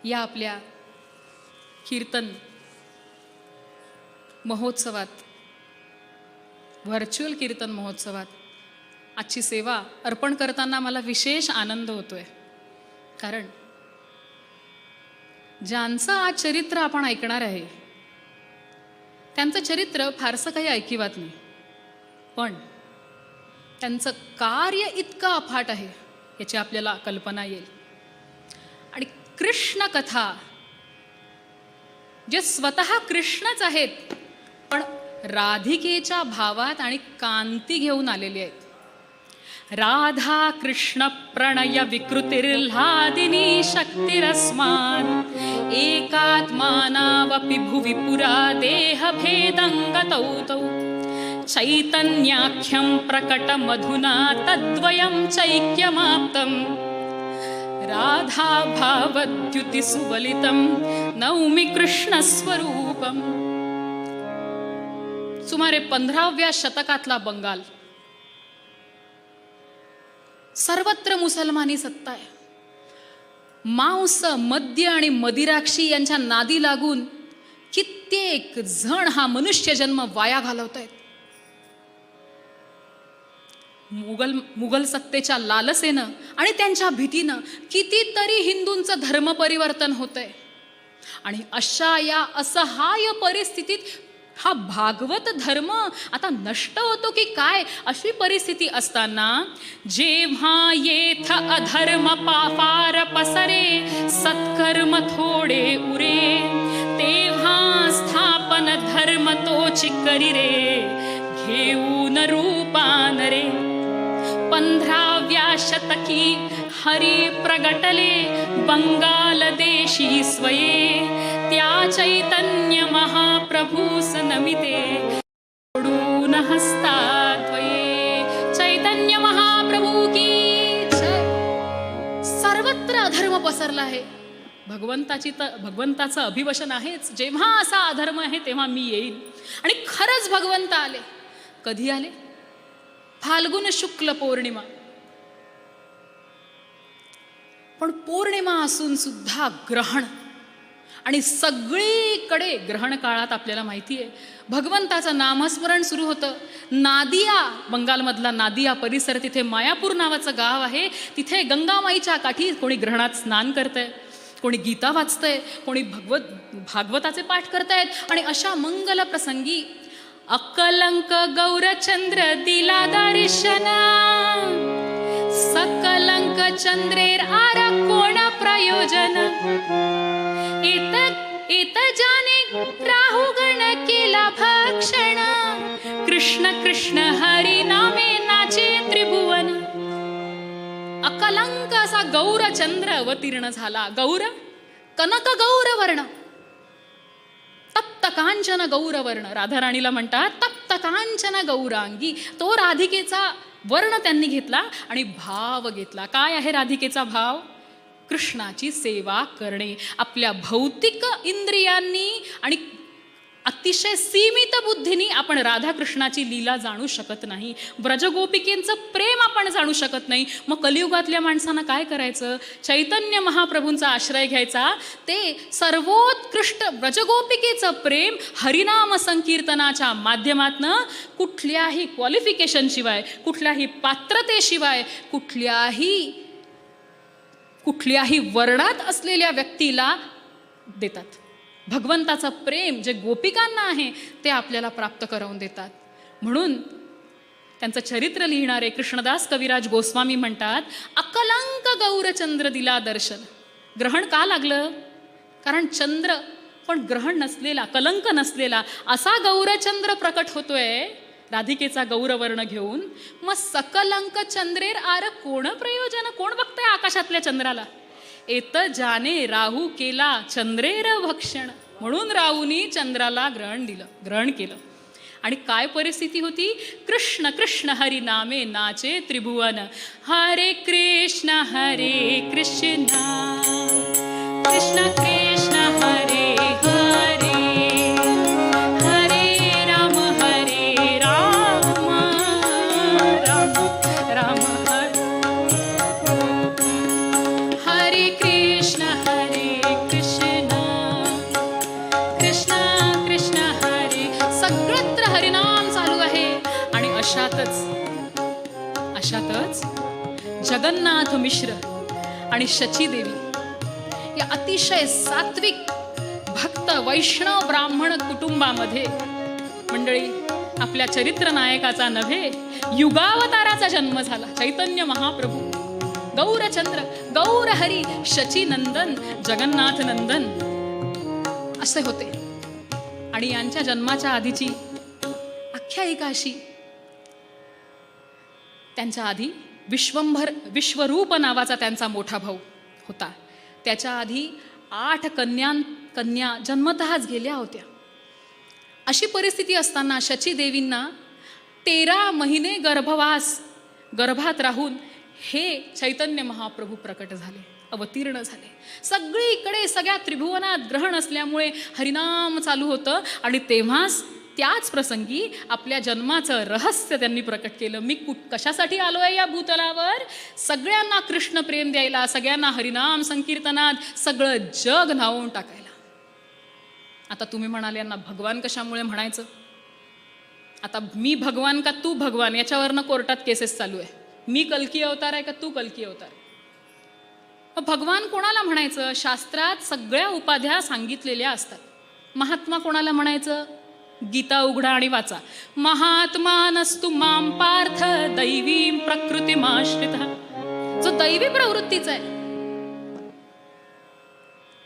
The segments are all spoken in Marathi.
या आपल्या कीर्तन महोत्सवात, व्हर्च्युअल कीर्तन महोत्सवात आजची सेवा अर्पण करताना मला विशेष आनंद होतोय. कारण ज्यांचं आज चरित्र आपण ऐकणार आहे त्यांचं चरित्र फारसं काही ऐकिवात नाही, पण त्यांचं कार्य इतकं अफाट आहे याची आपल्याला कल्पना येईल. आणि कृष्ण कथा जे स्वतः कृष्णच आहेत पण राधिकेच्या भावात आणि कांती घेऊन आलेले आहेत. राधा कृष्ण प्रणय विकृतिर्ह्लादिनी शक्तिरस्मान् एकात्मानावपि भुवि पुरा देहभेदङ्गतौ तौ चैतन्याख्यं प्रकटमधुना तद्वयं चैक्यमाप्तम् राधा भावद्युति सुवलितं नौमि कृष्णस्वरूपम्. सुमारे 15व्या शतकातला बंगाल, सर्वत्र मुसलमानी सत्ता आहे. मांस, मद्य आणि मदिराक्षी यांच्या नादी लागून कित्येक जण हा मनुष्य जन्म वाया घालवत आहेत. मुघल सत्तेच्या लालसेनं आणि त्यांच्या भीतीनं कितीतरी हिंदूंचं धर्म परिवर्तन होतंय. आणि अशा या असहाय्य परिस्थितीत हा भागवत धर्म आता नष्ट होतो की काय, अशी परिस्थिती असताना जेव्हा येथ अधर्म पापार पसरे सत्कर्म थोडे उरे तेव्हा स्थापन धर्म तोची करी रे घेऊन रूपान रे. 15व्या शतकी हरी प्रगटले बंगाल देशी स्वये त्या चैतन्य महाप्रभूस नमिते सोडून हस्ताद्वये. चैतन्य महाप्रभू की जय. सर्वत्र अधर्म पसरला आहे. भगवंताचं अभिवशन आहेच. जेव्हा असा अधर्म आहे तेव्हा मी येईन. आणि खरंच भगवंत आले. कधी आले? फाल्गुन शुक्ल पौर्णिमा. पण पौर्णिमा असून सुद्धा ग्रहण, आणि सगळीकडे ग्रहण काळात आपल्याला माहिती आहे भगवंताचं नामस्मरण सुरू होतं. नादिया, बंगालमधला नादिया परिसर, तिथे मायापूर नावाचं गाव आहे. तिथे गंगामाईच्या काठी कोणी ग्रहणात स्नान करतंय, कोणी गीता वाचतंय, कोणी भागवताचे पाठ करतायत. आणि अशा मंगल प्रसंगी अकलंक गौरचंद्र दिला दर्शन सकलंक चंद्रेर आरा कोण प्रयोजन एत जाने राहू गण केला भक्षण कृष्ण कृष्ण हरी नामे नाचे त्रिभुवन. अकलंक असा गौरचंद्र अवतीर्ण झाला. गौर कनक गौरवर्ण, तप्त कांचन गौरवर्ण. राधा राणीला म्हणतात तप्त कांचन गौरांगी. तो राधिकेचा वर्ण त्यांनी घेतला आणि भाव घेतला. काय आहे राधिकेचा भाव? कृष्णाची सेवा करणे. आपल्या भौतिक इंद्रियांनी आणि अतिशय सीमित बुद्धीने आपण राधाकृष्णाची लीला जाणू शकत नाही. ब्रजगोपिकेंचं प्रेम आपण जाणू शकत नाही. मग कलियुगातल्या माणसांना काय करायचं? चैतन्य महाप्रभूंचा आश्रय घ्यायचा. ते सर्वोत्कृष्ट ब्रजगोपिकेचं प्रेम हरिनाम संकीर्तनाच्या माध्यमातनं कुठल्याही क्वालिफिकेशनशिवाय, कुठल्याही पात्रतेशिवाय, कुठल्याही वर्णात असलेल्या व्यक्तीला देतात. भगवंताचं प्रेम जे गोपिकांना आहे ते आपल्याला प्राप्त करवून देतात. म्हणून त्यांचं चरित्र लिहिणारे कृष्णदास कविराज गोस्वामी म्हणतात अकलंक गौरचंद्र दिला दर्शन. ग्रहण का लागलं? कारण चंद्र पण ग्रहण नसलेला, कलंक नसलेला असा गौरचंद्र प्रकट होतोय राधिकेचा गौरवर्ण घेऊन. मग सकलंक चंद्रेर आर कोण प्रयोजन? कोण बघतंय आकाशातल्या चंद्राला? एत जाने राहू केला चंद्रेर भक्षण. म्हणून राहूनी चंद्राला ग्रहण केलं. आणि काय परिस्थिती होती? कृष्ण कृष्ण हरी नामे नाचे त्रिभुवन. हरे कृष्ण कृष्ण कृष्ण हरे हरे हरे राम राम राम हरे कृष्ण अशातच जगन्नाथ मिश्र आणि शची देवी या अतिशय सात्विक भक्त वैष्णव ब्राह्मण कुटुंबामध्ये मंडळी आपल्या चरित्र नायकाचा नव्हे युगावताराचा जन्म झाला. चैतन्य महाप्रभू, गौरचंद्र, गौरहरी, शचीनंदन, जगन्नाथ नंदन असे होते. आणि यांच्या जन्माच्या आधीची आख्यायिका अशी, त्यांच्या आधी विश्वरूप नावाचा त्यांचा मोठा भाऊ होता. त्याच्या आधी 8 कन्या जन्मतःच गेल्या होत्या. अशी परिस्थिती असताना शची देवींना 13 महिने गर्भात राहून हे चैतन्य महाप्रभू प्रकट झाले, अवतीर्ण झाले. सगळीकडे सगळ्या त्रिभुवनात ग्रहण असल्यामुळे हरिनाम चालू होतं आणि तेव्हाच त्याच प्रसंगी आपल्या जन्माचं रहस्य त्यांनी प्रकट केलं. मी कशासाठी आलोय या भूतलावर? सगळ्यांना कृष्ण प्रेम द्यायला, सगळ्यांना हरिनाम संकीर्तनात सगळं जग न्हावून टाकायला. आता तुम्ही म्हणाले यांना भगवान कशामुळे म्हणायचं? आता मी भगवान का तू भगवान याच्यावरनं कोर्टात केसेस चालू आहे. मी कल्की अवतार आहे का तू कल्की अवतार? भगवान कोणाला म्हणायचं? शास्त्रात सगळ्या उपाध्या सांगितलेल्या असतात. महात्मा कोणाला म्हणायचं? गीता उघडा आणि वाचा. महात्मानस्तु मां पार्थ दैवीं प्रकृतिमाश्रितः, जो दैवी प्रवृत्तीचा आहे.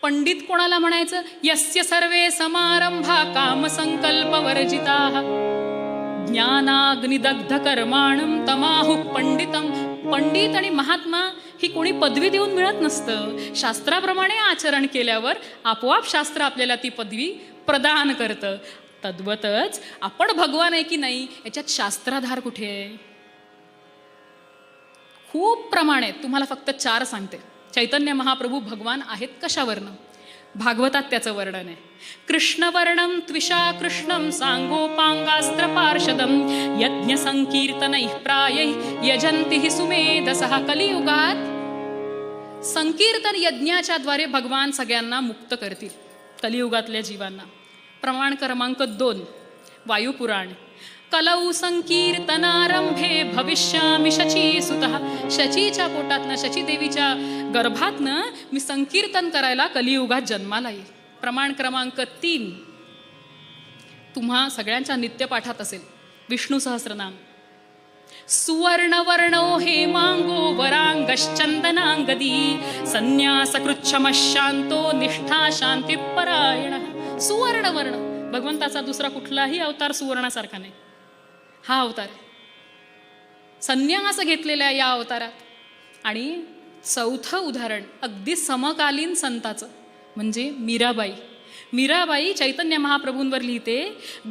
पंडित कोणाला म्हणायचं? यस्य सर्वे समारंभा कामसंकल्पवर्जिताः ज्ञानाग्निदग्ध कर्माणं तमाहु पंडितम. पंडित आणि महात्मा ही कोणी पदवी देऊन मिळत नसतं. शास्त्राप्रमाणे आचरण केल्यावर आपोआप शास्त्र आपल्याला ती पदवी प्रदान करतं. तद्वतच आपण भगवान आहे की नाही याच्यात शास्त्राधार कुठे आहे? खूप प्रमाण आहेत. तुम्हाला फक्त 4 सांगते. चैतन्य महाप्रभू भगवान आहेत कशावरनं? भागवतात त्याचं वर्णन आहे. कृष्णवर्णम त्विषा कृष्णम सांगोपांगास्त्र पार्षदम यज्ञ संकीर्तनैः प्रायैः यजन्ति सुमेधसः. कलियुगात संकीर्तन यज्ञाच्या द्वारे भगवान सगळ्यांना मुक्त करतील कलियुगातल्या जीवांना. प्रमाण क्रमांक 2 वायुपुराण. कलौ संकीर्तनारंभे भविष्यामि शचीसुतः. शचीच्या पोटातनं, शची देवीच्या गर्भातनं मी संकीर्तन करायला कलियुगात जन्माला येईल. प्रमाण क्रमांक 3 तुम्हा सगळ्यांच्या नित्यपाठात असेल. विष्णू सहस्रनाम. सुवर्णवर्णो हेमांगो वरांगश्चंदनांगदी संन्यासकृच्छमशांतो निष्ठा शांतिपरायणः. सुवर्णवर्ण. भगवंताचा दुसरा कुठलाही अवतार सुवर्णासारखा नाही. हा अवतार आहे. संन्यास घेतलेल्या या अवतारात. आणि 4थं उदाहरण अगदी समकालीन संताचं म्हणजे मीराबाई. मीराबाई चैतन्य महाप्रभूंवर लिहिते,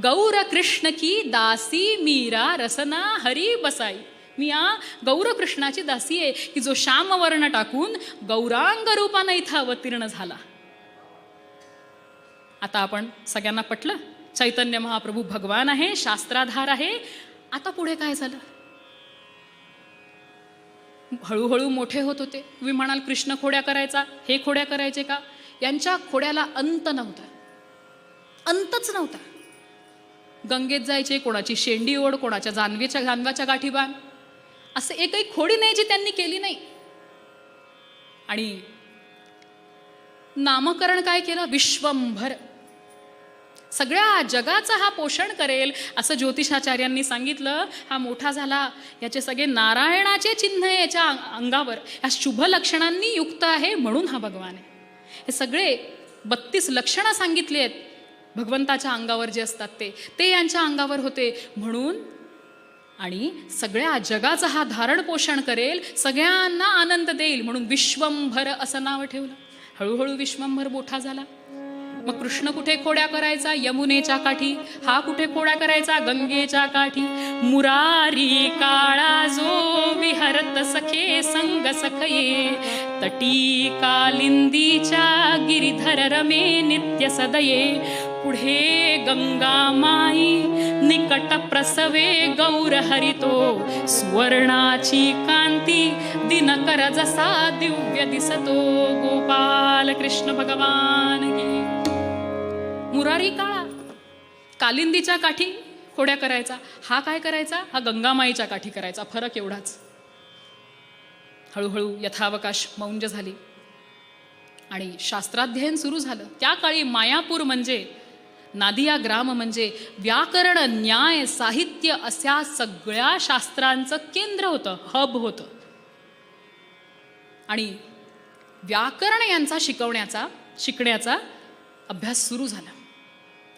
गौर कृष्ण की दासी मीरा रसना हरी बसाई. मी या गौरकृष्णाची दासी आहे की जो श्यामवर्ण टाकून गौरांग रूपाने इथं अवतीर्ण झाला. आता आपण सगळ्यांना पटलं चैतन्य महाप्रभू भगवान आहे, शास्त्राधार आहे. आता पुढे काय झालं? हळूहळू मोठे होत होते. तुम्ही म्हणाल कृष्ण खोड्या करायचा, हे खोड्या करायचे का? यांच्या खोड्याला अंत नव्हता, अंतच नव्हता. गंगेत जायचे, कोणाची शेंडी ओढ, कोणाच्या जानव्याच्या गाठी बांध, असे एकही खोडी नाही जी त्यांनी केली नाही. आणि नामकरण काय केलं? विश्वंभर. सगळ्या जगाचं हा पोषण करेल असं ज्योतिषाचार्यांनी सांगितलं. हा मोठा झाला, याचे सगळे नारायणाचे चिन्ह आहे याच्या अंगावर, ह्या शुभ लक्षणांनी युक्त आहे म्हणून हा भगवान आहे. हे सगळे 32 लक्षणं सांगितली आहेत भगवंताच्या अंगावर जे असतात ते यांच्या अंगावर होते म्हणून. आणि सगळ्या जगाचं हा धारण पोषण करेल, सगळ्यांना आनंद देईल म्हणून विश्वंभर असं नाव ठेवलं. हळूहळू विश्वंभर मोठा झाला. मग कृष्ण कुठे खोड्या करायचा? यमुनेच्या काठी. हा कुठे खोड्या करायचा? गंगेच्या काठी. मुरारी काळा जो विहरत सखे संग सखये तटी कालिंदीच्या गिरिधर रमे नित्य सदये. पुढे गंगा माई निकट प्रसवे गौर हरितो सुवर्णाची कांती दिनकर जसा दिव्य दिसतो. गोपाल कृष्ण भगवान की. मुरारी काळा, कालिंदीच्या काठी खोड्या करायचा. हा काय करायचा? हा गंगामाईच्या काठी करायचा. फरक एवढाच. हळूहळू यथावकाश मौंज झाली आणि शास्त्राध्ययन सुरू झालं. त्या काळी मायापूर म्हणजे, नादिया ग्राम म्हणजे व्याकरण, न्याय, साहित्य अशा सगळ्या शास्त्रांचं केंद्र होतं, हब होतं. आणि व्याकरण यांचा शिकण्याचा अभ्यास सुरू झाला.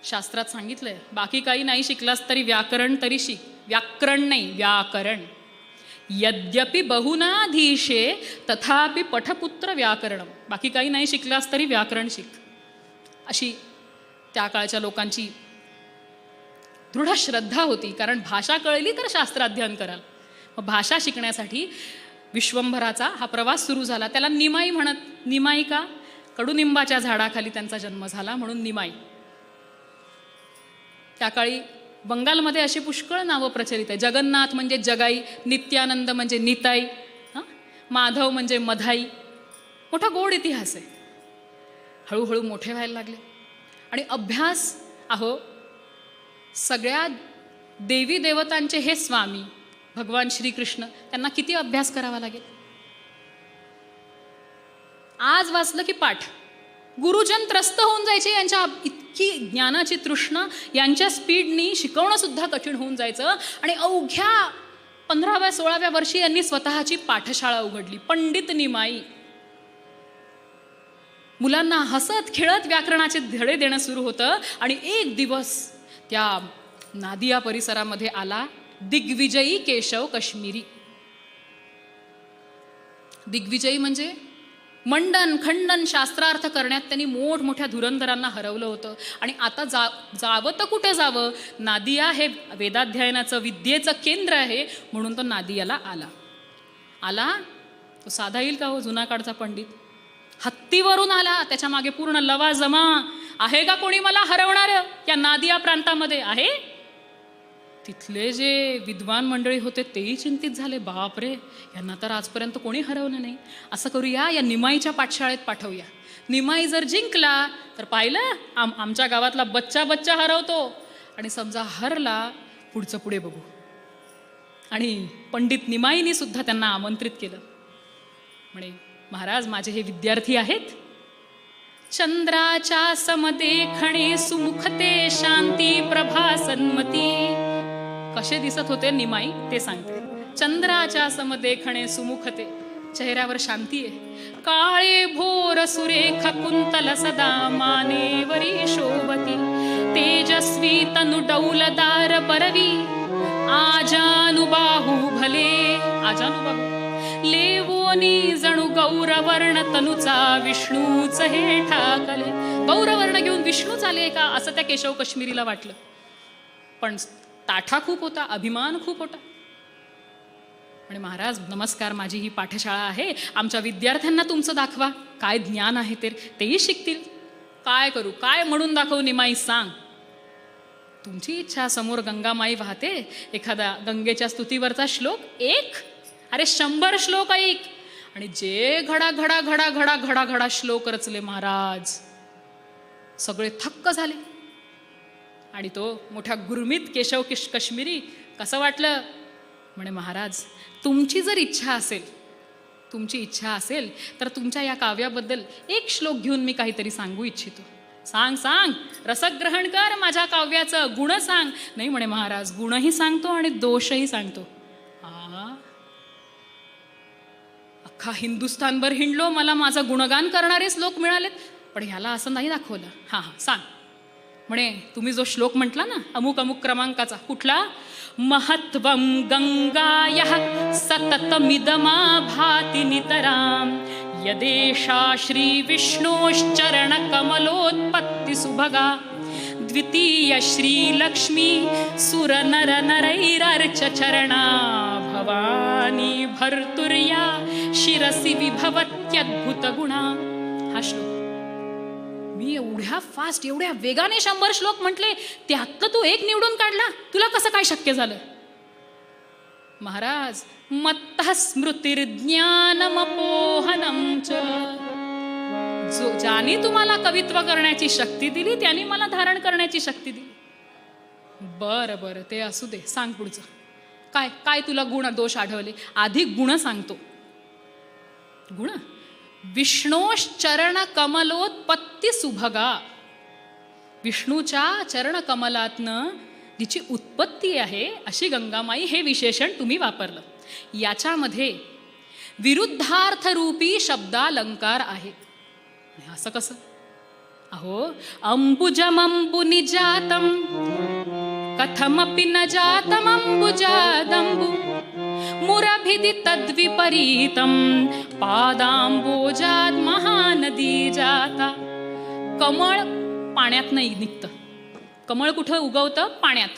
शास्त्रात सांगितलंय, बाकी काही नाही शिकलास तरी व्याकरण तरी शिक. व्याकरण नाही, व्याकरण. यद्यपि बहुनाधीशे तथापि पठपुत्र व्याकरणम. बाकी काही नाही शिकलास तरी व्याकरण शिक. अशी त्या काळच्या लोकांची दृढ श्रद्धा होती. कारण भाषा कळली तर शास्त्राध्ययन कराल. मग भाषा शिकण्यासाठी विश्वंभराचा हा प्रवास सुरू झाला. त्याला निमाई म्हणत. निमाई का? कडुनिंबाच्या झाडाखाली त्यांचा जन्म झाला म्हणून निमाई. त्या काळी बंगालमध्ये अशी पुष्कळ नावं प्रचलित आहे. जगन्नाथ म्हणजे जगाई, नित्यानंद म्हणजे निताई, माधव म्हणजे मधाई. मोठा गोड इतिहास आहे. हळूहळू मोठे व्हायला लागले आणि अभ्यास, सगळ्या देवी देवतांचे हे स्वामी भगवान श्रीकृष्ण, त्यांना किती अभ्यास करावा लागेल. आज वाचलं की पाठ. गुरुजन त्रस्त होऊन जायचे. यांच्या इतकी ज्ञानाची तृष्णा, यांच्या स्पीडनी शिकवणं सुद्धा कठीण होऊन जायचं. आणि अवघ्या 15व्या-16व्या वर्षी यांनी स्वतःची पाठशाळा उघडली, पंडित निमाई. मुलांना हसत खेळत व्याकरणाचे धडे देणं सुरू होतं. आणि एक दिवस त्या नादिया परिसरामध्ये आला दिग्विजयी केशव काश्मीरी. दिग्विजयी म्हणजे मंडन खंडन शास्त्रार्थ करण्यात त्यांनी मोठमोठ्या धुरंधरांना हरवलं होतं. आणि आता जावं तर कुठे जावं? नादिया हे वेदाध्ययनाचं, विद्येचं केंद्र आहे म्हणून तो नादियाला आला. तो साधा येईल का हो? जुना काळचा पंडित. हत्तीवरून आला. त्याच्या मागे पूर्ण लवाजमा. आहे का कोणी मला हरवणार या नादिया प्रांतामध्ये? आहे. तिथले जे विद्वान मंडळी होते तेही चिंतित झाले. बापरे, यांना तर आजपर्यंत कोणी हरवलं नाही. असं करूया, या निमाईच्या पाठशाळेत पाठवूया. निमाई जर जिंकला तर पाहिलं, आमच्या गावातला बच्चा हरवतो. आणि समजा हरला, पुढचं पुढे बघू. आणि पंडित निमाईनी सुद्धा त्यांना आमंत्रित केलं. म्हणे, महाराज माझे हे विद्यार्थी आहेत. चंद्राच्या समदेखणे सुमुखते शांती प्रभा सन्मती. कसे दिसत होते निमाई ते सांगते. चंद्राच्या समदेखणे सुमुखते, चेहऱ्यावर शांती आहे. काळे भोर सुरेख कुंतल सदा मानेवरी शोभती. तेजस्वी तनु डौलदार परवी आजानुबाहू भले. आजानुबाहू लेवोनी जणू गौरवर्ण तनुचा विष्णूच हे ठाकले. गौरवर्ण घेऊन विष्णूच आले का असं त्या केशव काश्मीरीला वाटलं. पण ताठा खूप होता, अभिमान खूप होता. आणि महाराज नमस्कार, माझी ही पाठशाळा आहे. आमच्या विद्यार्थ्यांना तुमचं दाखवा, काय ज्ञान आहे तेही शिकतील. काय करू, काय म्हणून दाखवू निमाई, सांग. तुमची इच्छा. समोर गंगामाई वाहते. एखादा गंगेच्या स्तुतीवरचा श्लोक एक, अरे 100 श्लोक ऐक. आणि जे घडा घडा घडा घडा घडा घडा श्लोक रचले महाराज, सगळे थक्क झाले. आणि तो मोठ्या गुरमीत केशव काश्मीरी कसं वाटलं? म्हणे, महाराज तुमची जर इच्छा असेल तर तुमच्या या काव्याबद्दल एक श्लोक घेऊन मी काहीतरी सांगू इच्छितो. सांग, रसग्रहण कर माझ्या काव्याचं, गुण सांग. नाही म्हणे महाराज, गुणही सांगतो आणि दोषही सांगतो. अख्खा हिंदुस्थानभर हिंडलो, मला माझं गुणगान करणारेच लोक मिळालेत, पण ह्याला असं नाही दाखवलं. हां सांग. म्हणे, तुम्ही जो श्लोक म्हटला ना अमुक क्रमांकाचा, कुठला? महत्वं गंगायः सततमिदमा भाति नितरां यदेषा श्री विष्णोश्चरण कमलोत्पत्ति सुभगा द्वितीय श्री लक्ष्मी सुर नर नरैरर्च चरणा भवानी भर्तुर्या शिरसि विभवत्यद्भुत गुणा. हा श्लोक मी एवढ्या फास्ट, एवढ्या वेगाने 100 श्लोक म्हटले, त्यातलं तू एक निवडून काढला. तुला कसं काय शक्य झालं? महाराज, मत्तः स्मृतिर्ज्ञानमपोहनं च. ज्याने तुम्हाला कवित्व करण्याची शक्ती दिली त्याने मला धारण करण्याची शक्ती दिली. बरं बरं, ते असू दे, सांग पुढचं. काय काय तुला गुण दोष आढळले? आधी गुण सांगतो. गुण: विष्णोश्चरण कमलोत्पत्ती सुभगा. विष्णूच्या चरण कमलातनं जिची उत्पत्ती आहे अशी गंगामाई, हे विशेषण तुम्ही वापरलं. याच्यामध्ये विरुद्धार्थरूपी शब्दालंकार आहे. असं कसं? अहो, अंबुजमंबुनिजातं कथमपि न जातमंबुजादंबु मुरभिदि तद्विपरीतं पादांबोजाद महानदी जाता. कमळ पाण्यात नाही निघतं. कमळ कुठं उगवतं? पाण्यात.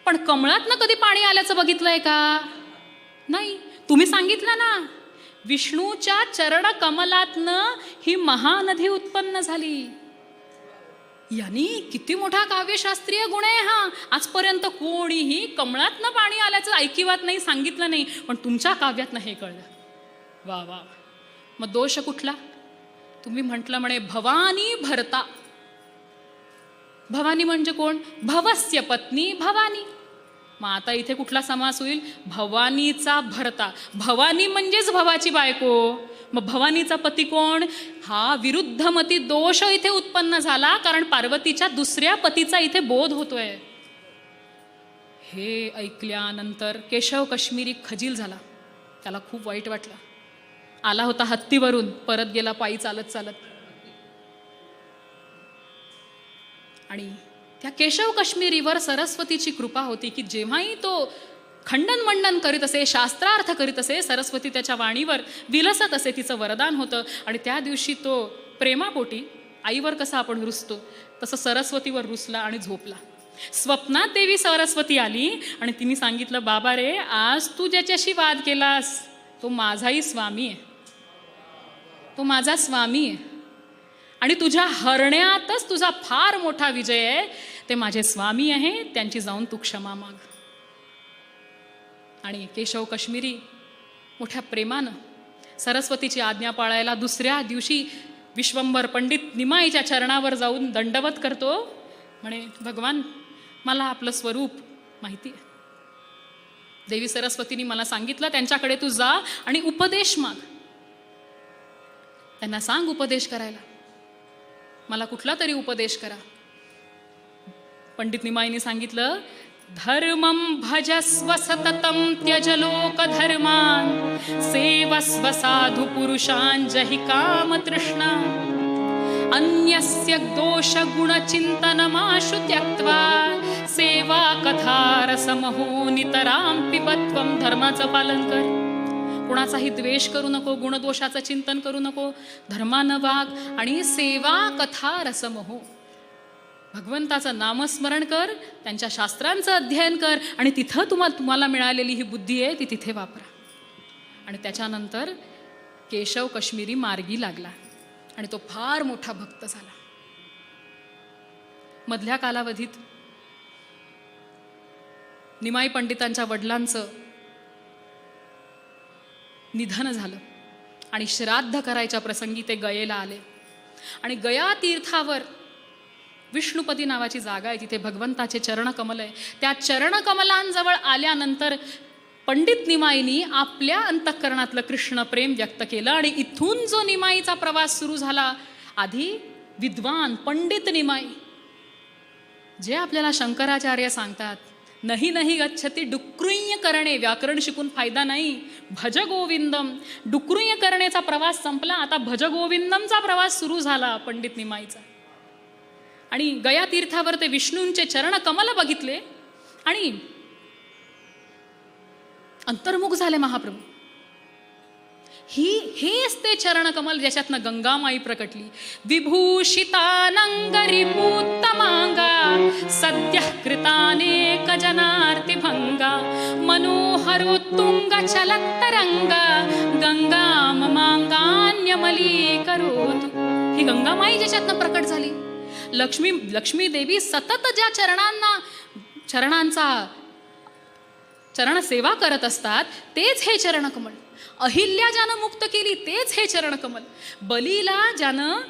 पण कमळातनं कधी पाणी आल्याचं बघितलंय का? नाही. तुम्ही सांगितलं ना, विष्णूच्या चरण कमलातनं ही महानदी उत्पन्न झाली. यांनी किती मोठा काव्यशास्त्रीय गुण आहे हा. आजपर्यंत कोणीही कमळातनं पाणी आल्याचं ऐकिवात नाही, सांगितलं नाही, पण तुमच्या काव्यातनं हे कळलं. वा वा. मग दोष कुठला? तुम्ही म्हटलं म्हणे भवानी भरता. भवानी म्हणजे कोण? भवस्य पत्नी भवानी. मग आता इथे कुठला समास होईल? भवानीचा भरता. भवानी म्हणजेच भवाची बायको. मग भवानीचा पती कोण? हा विरुद्धमती दोष इथे उत्पन्न झाला, कारण पार्वतीच्या दुसऱ्या पतीचा इथे बोध होतोय. हे ऐकल्यानंतर केशव काश्मीरी खजील झाला. त्याला खूप वाईट वाटलं. आला होता हत्तीवरून, परत गेला पायी चालत चालत. आणि त्या केशव काश्मीरीवर सरस्वतीची कृपा होती की जेव्हाही तो खंडन मंडन करीत असे, शास्त्रार्थ करीत असे, सरस्वती त्याच्या वाणीवर विलसत असे, तिचं वरदान होतं. आणि त्या दिवशी तो प्रेमापोटी, आईवर कसं आपण रुसतो तसं सरस्वतीवर रुसला आणि झोपला. स्वप्नात देवी सरस्वती आली आणि तिने सांगितलं, बाबा रे, आज तू ज्याच्याशी वाद केलास तो माझाही स्वामी आहे, तो माझा स्वामी आहे, आणि तुझ्या हरण्यातच तुझा फार मोठा विजय आहे. ते माझे स्वामी आहे, त्यांची जाऊन तू क्षमा माग. आणि केशव काश्मीरी मोठ्या प्रेमानं सरस्वतीची आज्ञा पाळायला दुसऱ्या दिवशी विश्वंभर पंडित निमाईच्या चरणावर जाऊन दंडवत करतो. म्हणे, भगवान, मला आपलं स्वरूप माहिती आहे. देवी सरस्वतीने मला सांगितलं, त्यांच्याकडे तू जा आणि उपदेश माग. त्यांना सांग उपदेश करायला. मला कुठला तरी उपदेश करा. पंडित निमाईने सांगितलं, धर्मं भजस्व सततं त्यज लोक धर्मान सेवस्व साधु पुरुषान् जहि काम तृष्णा अन्यस्य दोष गुण चिंतनमाशु त्यक्त्वा सेवा कथा रसमहो नितरां पिबत्वं. धर्माचं पालन कर, कुणाचाही द्वेष करू नको, गुणदोषाचं चिंतन करू नको, धर्मानं वाग आणि सेवा कथा रसमहो. भगवंताचं नामस्मरण कर, त्यांच्या शास्त्रांचं अध्ययन कर, आणि तिथं तुम्हाला मिळालेली ही बुद्धी आहे ती तिथे वापरा. आणि त्याच्यानंतर केशव काश्मीरी मार्गी लागला आणि तो फार मोठा भक्त झाला. मधल्या कालावधीत निमाई पंडितांच्या वडिलांचं निधन झालं आणि श्राद्ध करायच्या प्रसंगी ते गयेला आले. आणि गया तीर्थावर विष्णुपदी नावाची जागा आहे, तिथे भगवंताचे चरणकमल आहे. त्या चरणकमलांजवळ आल्यानंतर पंडित निमाईनी आपल्या अंतःकरणातलं कृष्ण प्रेम व्यक्त केलं. आणि इथून जो निमाईचा प्रवास सुरू झाला, आधी विद्वान पंडित निमाई, जे आपल्याला शंकराचार्य सांगतात, नाही नाही गच्छती डुक्रुय्य करणे, व्याकरण शिकून फायदा नाही, भज गोविंदम. डुक्रुय्य करणेचा प्रवास संपला, आता भज गोविंदमचा प्रवास सुरू झाला पंडित निमाईचा. आणि गया तीर्थावर ते विष्णूंचे चरण कमल बघितले आणि अंतर्मुख झाले महाप्रभू. हेच ते चरण कमल ज्याच्यातनं गंगामाई प्रकटली. विभूषितानंगरिपूत्तमांगा सद्यः कृतानेक जनार्ति भंगा मनोहरोत्तुंग चलत्तरंगा गंगा ममांगान्यमलीकरोतु. ही गंगामाई ज्याच्यातनं प्रकट झाली. लक्ष्मी देवी सतत ज्या चरणांचा चरणसेवा करत असतात, तेच हे चरणकमल. अहिल्या ज्यानं मुक्त केली, तेच हे चरणकमल. बलीला ज्यानं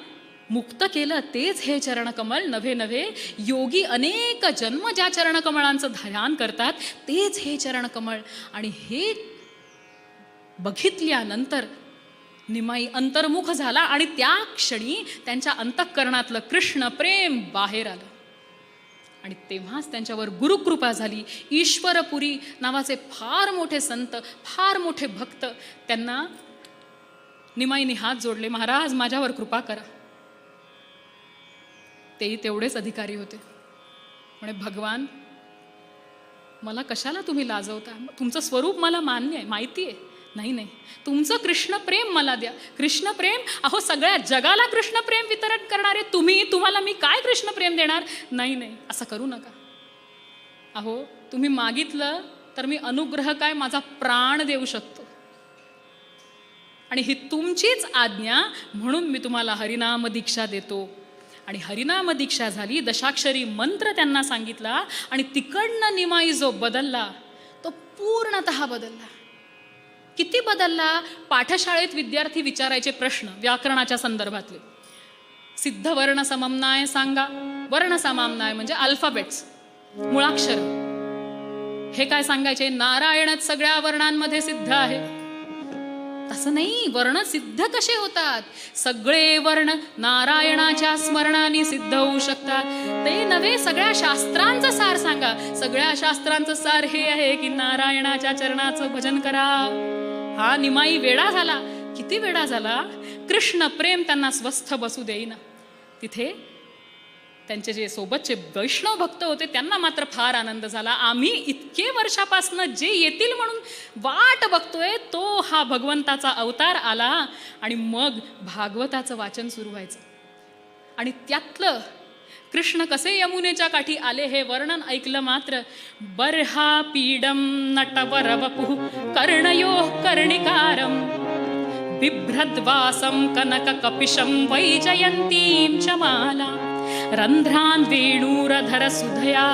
मुक्त केलं तेच हे चरणकमल नव्हे नव्हे. योगी अनेक जन्म ज्या चरणकमळांचं ध्यान करतात तेच हे चरणकमळ. आणि हे बघितल्यानंतर निमाई अंतर्मुख झाला आणि त्या क्षणी त्यांच्या अंतःकरणातलं कृष्ण प्रेम बाहेर आलं. आणि तेव्हाच त्यांच्यावर गुरुकृपा झाली. ईश्वरपुरी नावाचे फार मोठे संत, फार मोठे भक्त, त्यांना निमाईने हात जोडले, महाराज माझ्यावर कृपा करा. तेही तेवढेच अधिकारी होते. म्हणे भगवान मला कशाला तुम्ही लाजवता, तुमचं स्वरूप मला मान्य आहे, माहिती आहे. नाही नाही, तुमचं कृष्णप्रेम मला द्या. कृष्णप्रेम, अहो सगळ्या जगाला कृष्णप्रेम वितरण करणारे तुम्ही, तुम्हाला मी काय कृष्णप्रेम देणार. नाही नाही, असं करू नका. अहो तुम्ही मागितलं तर मी अनुग्रह काय माझा प्राण देऊ शकतो. आणि ही तुमचीच आज्ञा, म्हणून मी तुम्हाला हरिनाम दीक्षा देतो. आणि हरिनाम दीक्षा झाली, दशाक्षरी मंत्र त्यांना सांगितला आणि तिकडनं निमाई जो बदलला तो पूर्णतः बदलला. किती बदलला? पाठशाळेत विद्यार्थी विचारायचे प्रश्न व्याकरणाच्या संदर्भातले, सिद्ध वर्ण सममनाय सांगा. वर्ण सममनाय म्हणजे अल्फाबेट्स, मुळाक्षर. हे काय सांगायचे? नारायणच सगळ्या वर्णांमध्ये सिद्ध आहे. तसं नाही, वर्ण सिद्ध कसे होतात? सगळे वर्ण नारायणाच्या स्मरणाने सिद्ध होऊ शकतात. ते नव्हे, सगळ्या शास्त्रांचं सार सांगा. सगळ्या शास्त्रांचं सार हे आहे की नारायणाच्या चरणाचं भजन करा. हा निमाई वेडा झाला. किती वेडा झाला? कृष्ण प्रेम त्यांना स्वस्थ बसू देईना. तिथे त्यांचे जे सोबतचे वैष्णव भक्त होते त्यांना मात्र फार आनंद झाला. आम्ही इतके वर्षापासून जे येतील म्हणून वाट बघतोय, तो हा भगवंताचा अवतार आला. आणि मग भागवताचं वाचन सुरू व्हायचं. आणि त्यातलं कृष्ण कसे यमुनेच्या काठी आले हे वर्णन ऐकलं मात्र. बर्हा पीडम नटवरवपु कर्णयो कर्णिकारम बिभ्रद्वासं कनक कपिशं वैजयन्तीं च माला रंध्रान् वेणूरधर सुधया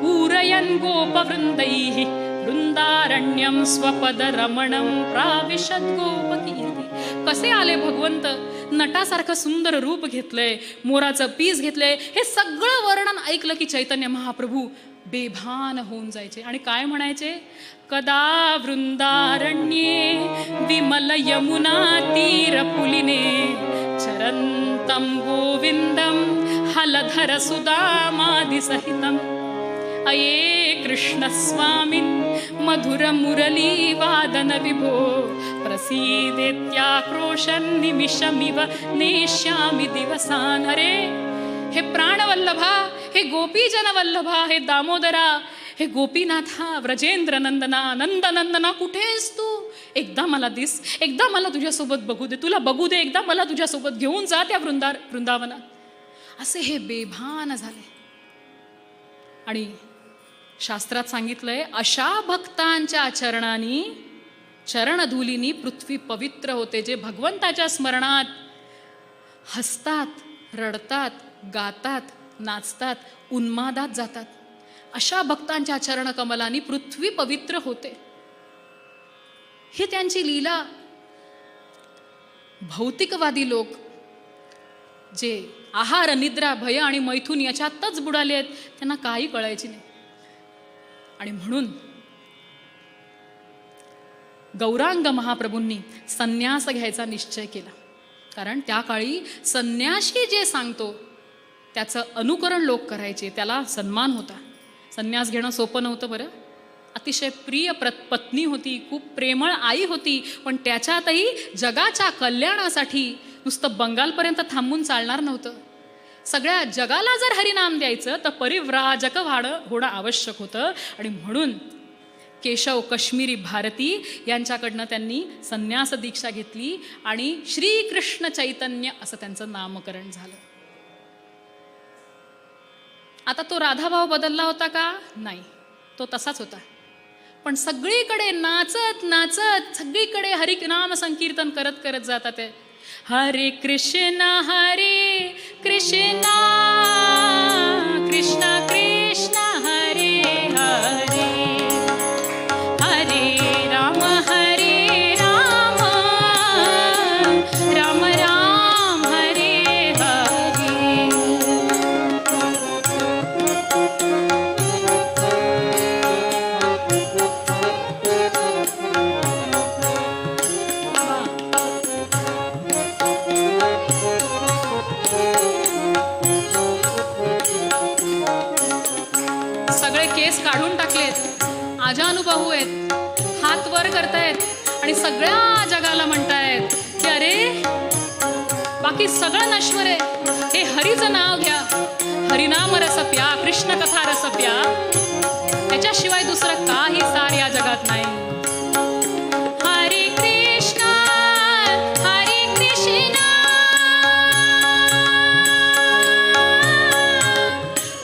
पूरयन् गोपवृन्दैः वृंदारण्यं स्वपद रमणं प्राविशद गोपकीर्ती. कसे आले भगवंत? नटासारखं सुंदर रूप घेतलंय, मोराचं पीस घेतलंय. हे सगळं वर्णन ऐकलं की चैतन्य महाप्रभू बेभान होऊन जायचे आणि काय म्हणायचे? कदा वृंदारण्ये विमल यमुना तीर पुलिने चरंतं गोविंदं हलधर सुदामादि सहितं अये कृष्ण स्वामिन् मधुर मुरली वादन विभो प्रसीदेत्याक्रोशन निमिषमिव नेष्यामि दिवसान. अरे हे प्राणवल्लभा, हे गोपीजन वल्लभा, हे दामोदरा, हे गोपीनाथा, व्रजेंद्र नंदना, नंदनंदना, कुठेस तू? एकदा मला दिस, एकदा मला तुझ्यासोबत बघू दे, तुला बघू दे, एकदा मला तुझ्यासोबत घेऊन जा त्या वृंदावनात. असे हे बेभान झाले. आणि शास्त्रात सांगितलंय, अशा भक्तांच्या चरणांनी, चरणधुलीनी पृथ्वी पवित्र होते. जे भगवंताच्या स्मरणात हसतात, रडतात, गातात, नाचतात, उन्मादात जातात, अशा भक्तांच्या चरणकमलांनी पृथ्वी पवित्र होते. ही त्यांची लीला. भौतिकवादी लोक जे आहार, निद्रा, भय आणि मैथून याच्यातच बुडाले आहेत, त्यांना काही कळायची नाही. आणि म्हणून गौरांग महाप्रभूंनी संन्यास घ्यायचा निश्चय केला. कारण त्या काळी संन्यासी जे सांगतो त्याचं अनुकरण लोक करायचे, त्याला सन्मान होता. संन्यास घेणं सोपं नव्हतं बरं. अतिशय प्रिय पत्नी होती, खूप प्रेमळ आई होती, पण त्याच्यातही जगाच्या कल्याणासाठी नुसतं बंगालपर्यंत थांबून चालणार नव्हतं. सगळ्या जगाला जर हरिनाम द्यायचं तर परिव्राजक होणं आवश्यक होतं. आणि म्हणून केशव काश्मीरी भारती यांच्याकडनं त्यांनी संन्यास दीक्षा घेतली आणि श्रीकृष्ण चैतन्य असं त्यांचं नामकरण झालं. आता तो राधाभाव बदलला होता का? नाही, तो तसाच होता. पण सगळीकडे नाचत नाचत सगळीकडे हरिनाम संकीर्तन करत करत जातात. हरे कृष्णा कृष्ण कृष्ण हरे हरे हरे राम राम राम राम हरे आजानुबाहू आहेत, हात वर करतायत आणि सगळ्या जगाला म्हणतायत की अरे बाकी सगळं नश्वर आहे, हे हरीचं नाव घ्या, हरिनाम रस प्या, कृष्ण कथा रस प्या, त्याच्याशिवाय दुसरं काही सार या जगात नाही. हरे कृष्णा हरे कृष्णा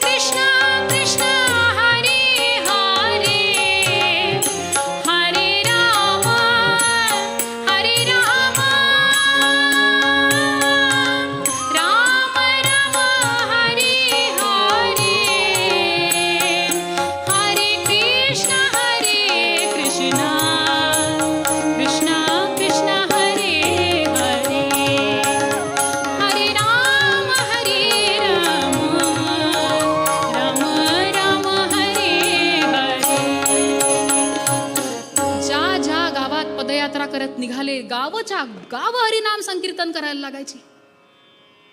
कृष्णा कृष्णा हरे हरे, हरे राम राम राम हरे हरे, हरे कृष्णा कृष्णा कृष्णा हरे हरे, हरे राम राम राम हरे हरे. ज्या ज्या गावात पदयात्रा करत निघाले, गावच्या गाव हरिनाम संकीर्तन करायला लागायची.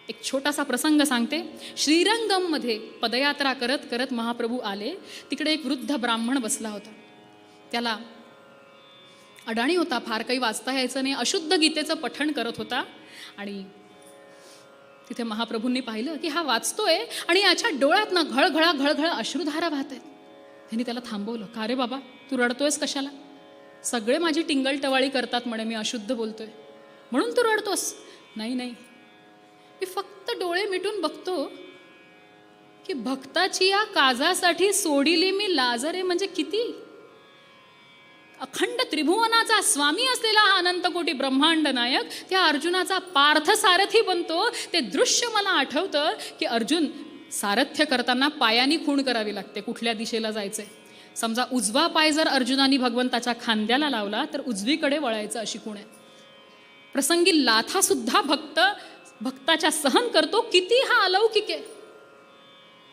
एक छोटासा प्रसंग सांगते. श्रीरंगम मध्ये पदयात्रा करत करत महाप्रभू आले. तिकडे एक वृद्ध ब्राह्मण बसला होता. त्याला अडाणी होता, फार काही वाचता यायचं नाही, अशुद्ध गीतेचं पठण करत होता. आणि तिथे महाप्रभूंनी पाहिलं की हा वाचतोय आणि याच्या डोळ्यात ना घळघळा घळघळ अश्रुधारा वाहत आहेत. त्यांनी त्याला थांबवलं. का रे बाबा, तू रडतोयस कशाला? सगळे माझी टिंगल टवाळी करतात म्हणे, मी अशुद्ध बोलतोय म्हणून तू रडतोस? नाही नाही, मी फक्त डोळे मिटून बघतो की भक्ताची या काजासाठी सोडिली मी लाज रे. म्हणजे किती अखंड त्रिभुवनाचा स्वामी असलेला हा अनंतकोटी ब्रह्मांड नायक त्या अर्जुनाचा पार्थसारथी बनतो. ते दृश्य मला आठवतं की अर्जुन सारथ्य करताना पायानी खूण करावी लागते, कुठल्या दिशेला जायचंय. समजा उजवा पाय जर अर्जुनानी भगवंताच्या खांद्याला लावला तर उजवीकडे वळायचं, अशी खूण आहे. प्रसंगी लाथा सुद्धा भक्ताच्या सहन करतो. किती हा अलौकिक आहे.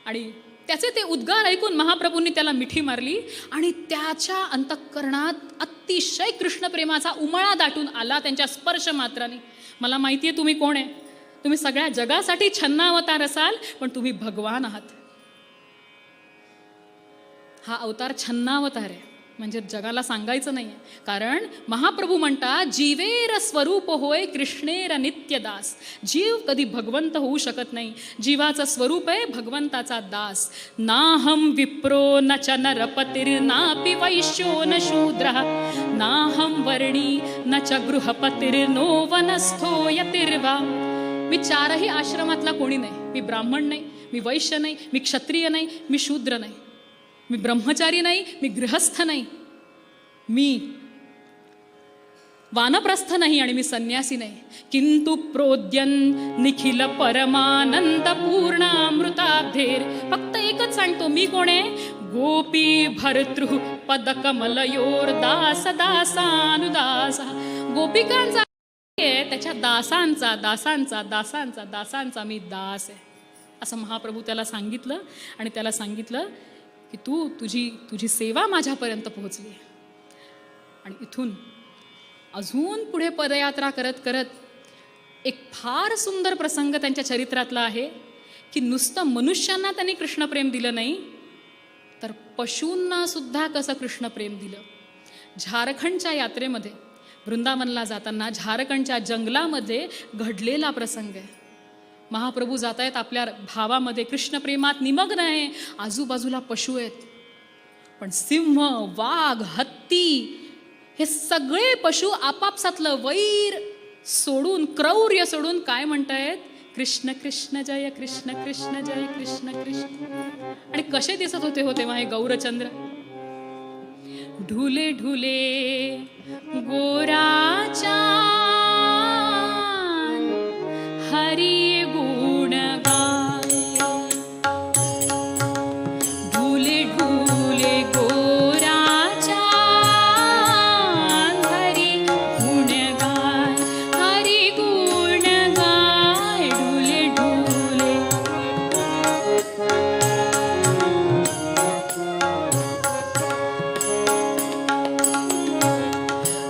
आणि त्याचे ते उद्गार ऐकून महाप्रभूंनी त्याला मिठी मारली आणि त्याच्या अंतःकरणात अतिशय कृष्णप्रेमाचा उमळा दाटून आला त्यांच्या स्पर्श मात्राने. मला माहिती आहे तुम्ही कोण आहे. तुम्ही सगळ्या जगासाठी छन्नावतार असाल, पण तुम्ही भगवान आहात. हा अवतार छन्नावतार आहे, म्हणजे जगाला सांगायचं नाही आहे. कारण महाप्रभू म्हणतात, जीवेर स्वरूप होय कृष्णेर नित्यदास. जीव कधी भगवंत होऊ शकत नाही. जीवाचं स्वरूप आहे भगवंताचा दास. नाहम विप्रो न च नरपतिर्नापि वैश्यो न शूद्रः, नाहम वर्णी न च गृहपतिर्नो वनस्थो यतिर्वा. मी चारही आश्रमातला कोणी नाही. मी ब्राह्मण नाही, मी वैश्य नाही, मी क्षत्रिय नाही, मी शूद्र नाही, मी ब्रह्मचारी नाही, मी गृहस्थ नाही, मी वानप्रस्थ नाही आणि मी संन्यासी नाही. किंतु प्रोद्यन निखिल परमानंद पूर्णामृताब्धेर. फक्त एकच सांगतो, मी कोण आहे? गोपी भर्तृ पदकमलयोर दास दासानुदास. गोपिकांचा त्याच्या दासांचा दासांचा दासांचा दासांचा मी दास आहे, असं महाप्रभू त्याला सांगितलं. आणि त्याला सांगितलं की तुझी सेवा माझ्यापर्यंत पोहोचली आहे. आणि इथून अजून पुढे पदयात्रा करत करत एक फार सुंदर प्रसंग त्यांच्या चरित्रातला आहे की नुसतं मनुष्यांना त्यांनी कृष्णप्रेम दिलं नाही, तर पशूंना सुद्धा कसं कृष्णप्रेम दिलं. झारखंडच्या यात्रेमध्ये वृंदावनला जाताना झारखंडच्या जंगलामध्ये घडलेला प्रसंग आहे. महाप्रभू जात आहेत आपल्या भावामध्ये, कृष्णप्रेमात निमग्न आहे. आजूबाजूला पशु आहेत, पण सिंह, वाघ, हत्ती हे सगळे पशु आपापसातलं वैर सोडून, क्रौर्य सोडून काय म्हणतायत? कृष्ण कृष्ण जय कृष्ण कृष्ण जय कृष्ण कृष्ण. आणि कसे दिसत होते हो तेव्हा हे गौरचंद्र. ढुले ढुले गोराचा हरी गुण गाय, ढुले ढुले गोराचा हरी गुण गाय, हरी गुण गाय, ढुले ढुले.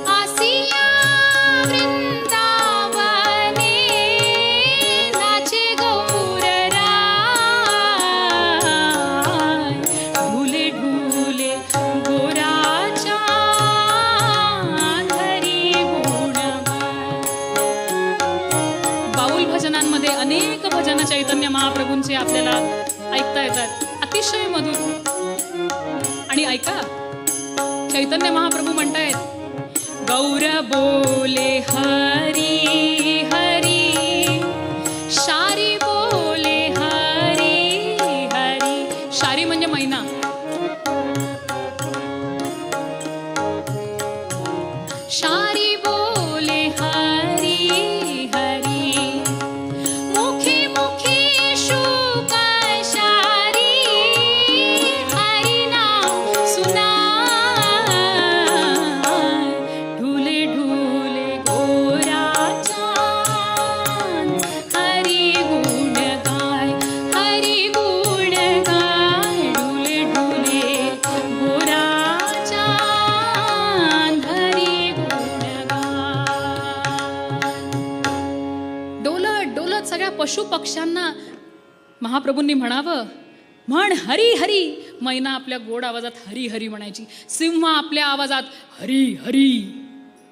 आसिया वृंदावने नाचे भजनांमध्ये अनेक भजन चैतन्य महाप्रभूंचे आपल्याला ऐकता येतात, अतिशय मधुर. आणि ऐका, चैतन्य महाप्रभू म्हणतायत, गौर बोले हरी हरी, शारी बोले हरी हरी. शारी म्हणजे मैना. शारी बोले हरी हरी, मुखी मुखी शुक शारी, हरि नाम सुना, ढूले ढूले गोरा चांद, हरि गुण गाय, हरि गुण गाय, ढूले ढूले गोरा चांद, हरि गुण गाय. डोलत डोलत सगळ्या पशु पक्ष्यांना महाप्रभूंनी म्हणावं, म्हण हरी हरी. मैना आपल्या गोड आवाजात हरी हरी म्हणायची, सिंह आपल्या आवाजात हरी हरी.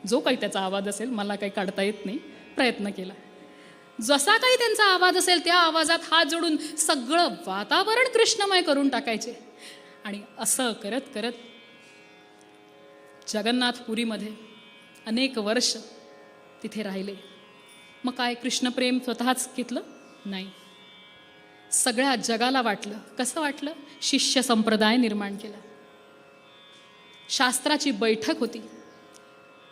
जो काही त्याचा आवाज असेल, मला काही काढता येत नाही, प्रयत्न केला. जसा काही त्यांचा आवाज असेल त्या आवाजात हात जोडून सगळं वातावरण कृष्णमय करून टाकायचे. आणि असं करत करत जगन्नाथपुरीमध्ये अनेक वर्ष तिथे राहिले. मग काय कृष्णप्रेम स्वतःच घेतलं? नाही, सगळ्या जगाला वाटलं. कसं वाटलं? शिष्य संप्रदाय निर्माण केला. शास्त्राची बैठक होती.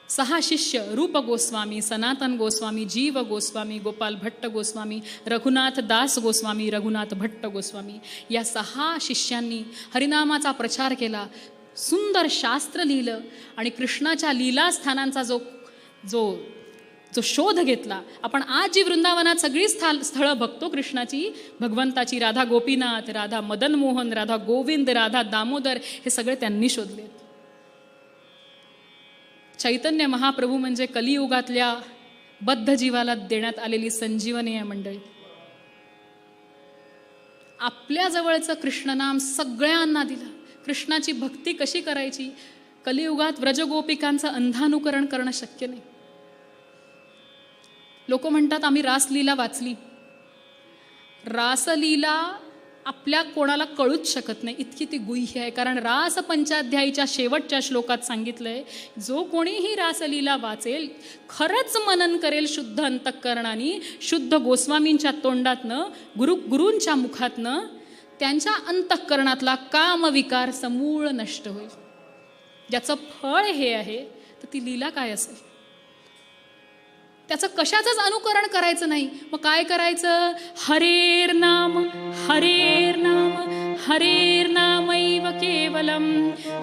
6 शिष्य, रूप गोस्वामी, सनातन गोस्वामी, जीव गोस्वामी, गोपाल भट्ट गोस्वामी, रघुनाथ दास गोस्वामी, रघुनाथ भट्ट गोस्वामी, या 6 शिष्यांनी हरिनामाचा प्रचार केला, सुंदर शास्त्र लिहिलं आणि कृष्णाच्या लीलास्थानांचा जो जो जो शोध घेतला. आपण आज जी वृंदावनात सगळी स्थळं बघतो कृष्णाची, भगवंताची, राधा गोपीनाथ, राधा मदन मोहन, राधा गोविंद, राधा दामोदर, हे सगळे त्यांनी शोधले. चैतन्य महाप्रभू म्हणजे कलियुगातल्या बद्ध जीवाला देण्यात आलेली संजीवनी आहे मंडळी. आपल्या जवळचं कृष्णनाम सगळ्यांना दिलं. कृष्णाची भक्ती कशी करायची? कलियुगात व्रजगोपिकांचं अंधानुकरण करणं शक्य नाही. लोक म्हणतात आम्ही रासलीला वाचली. रासलीला आपल्या कोणाला कळूच शकत नाही, इतकी ती गुह्य आहे. कारण रास पंचाध्यायीच्या शेवटच्या श्लोकात सांगितलंय, जो कोणीही रासलीला वाचेल, खरंच मनन करेल शुद्ध अंतःकरणाने, शुद्ध गोस्वामींच्या तोंडातनं, गुरूंच्या मुखातनं, त्यांच्या अंतःकरणातला कामविकार समूळ नष्ट होईल. ज्याचं फळ हे आहे, तर ती लीला काय असेल? त्याचं कशाचंच अनुकरण करायचं नाही. मग काय करायचं? हरेर नाम हरेर नाम हरेर नामैव केवलम,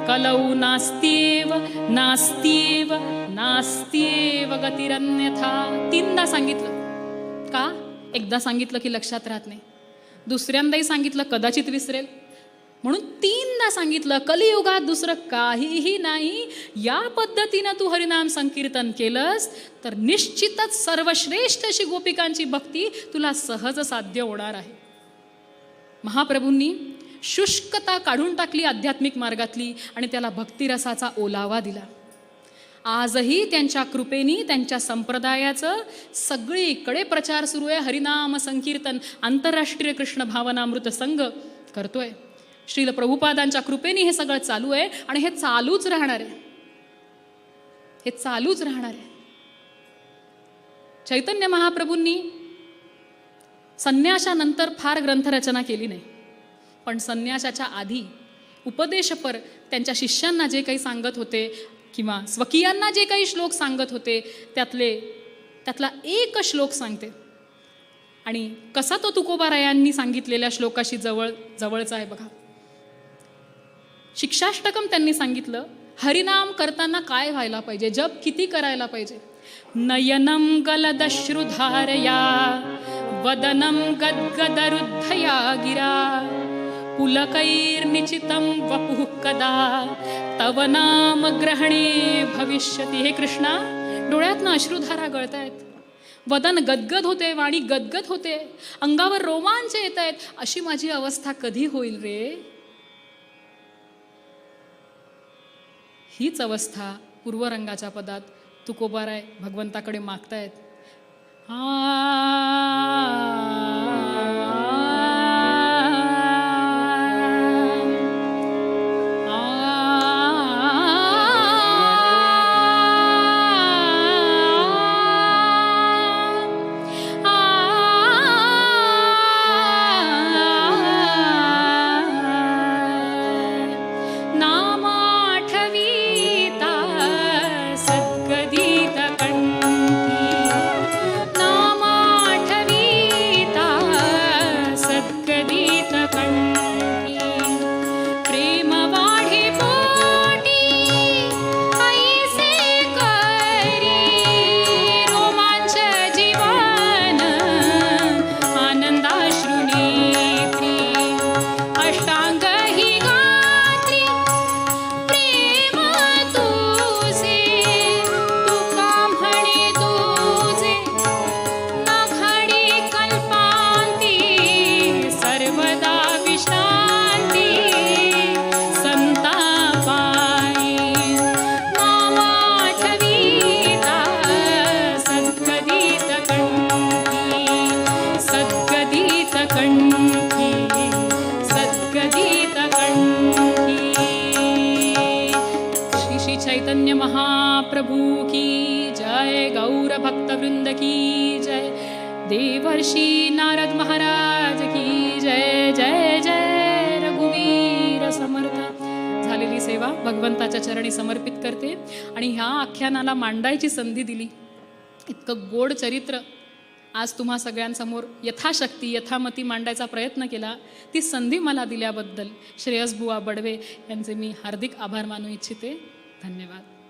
कलौ नास्त्येव नास्त्येव नास्त्येव गतिरन्यथा. 3दा सांगितलं. का? एकदा सांगितलं की लक्षात राहत नाही, दुसऱ्यांदाही सांगितलं कदाचित विसरेल, म्हणून 3दा सांगितलं. कलियुगात दुसरं काहीही नाही. या पद्धतीनं तू हरिनाम संकीर्तन केलंस तर निश्चितच सर्वश्रेष्ठ अशी गोपिकांची भक्ती तुला सहज साध्य होणार आहे. महाप्रभूंनी शुष्कता काढून टाकली आध्यात्मिक मार्गातली आणि त्याला भक्तिरसाचा ओलावा दिला. आजही त्यांच्या कृपेनी त्यांच्या संप्रदायाचं सगळीकडे प्रचार सुरू आहे. हरिनाम संकीर्तन आंतरराष्ट्रीय कृष्ण भावनामृत संघ करतोय. श्रील प्रभुपादांच्या कृपेने हे सगळं चालू आहे आणि हे चालूच राहणार आहे. हे चालूच राहणार आहे. चैतन्य महाप्रभूंनी संन्यासानंतर फार ग्रंथरचना केली नाही, पण संन्यासाच्या आधी उपदेशपर त्यांच्या शिष्यांना जे काही सांगत होते किंवा स्वकीयांना जे काही श्लोक सांगत होते त्यातला एक श्लोक सांगते. आणि कसा तो तुकोबारायांनी सांगितलेल्या श्लोकाशी जवळचा आहे बघा. शिक्षाष्टकम त्यांनी सांगितलं, हरिनाम करताना काय व्हायला पाहिजे, जप किती करायला पाहिजे. नयनम गलदश्रुधारया वदनम गद्गदरुद्धया गिरा पुलकैर्निचितं वपुः कदा तव नाम ग्रहणे भविष्यति. हे कृष्णा, डोळ्यातनं अश्रुधारा गळतायत, वदन गदगद होते, वाणी गदगद होते, अंगावर रोमांच येत आहेत. अशी माझी अवस्था कधी होईल रे? हीच अवस्था पूर्वरंगाच्या पदात तुकोबाराय भगवंताकडे मागतायत. प्रभु की जय, गौर भक्तवृंद की जय, देवर्षि नारद महाराज की जय, जय जय रघुवीर समर्थ. झालेली सेवा भगवंताच्या चरणी समर्पित करते आणि ह्या आख्यानाला मांडायची संधी दिली. इतकं गोड चरित्र आज तुम्हा सगळ्यांसमोर यथाशक्ती यथामती मांडायचा प्रयत्न केला. ती संधी मला दिल्याबद्दल श्रेयसबुवा बडवे यांचे मी हार्दिक आभार मानू इच्छिते. धन्यवाद.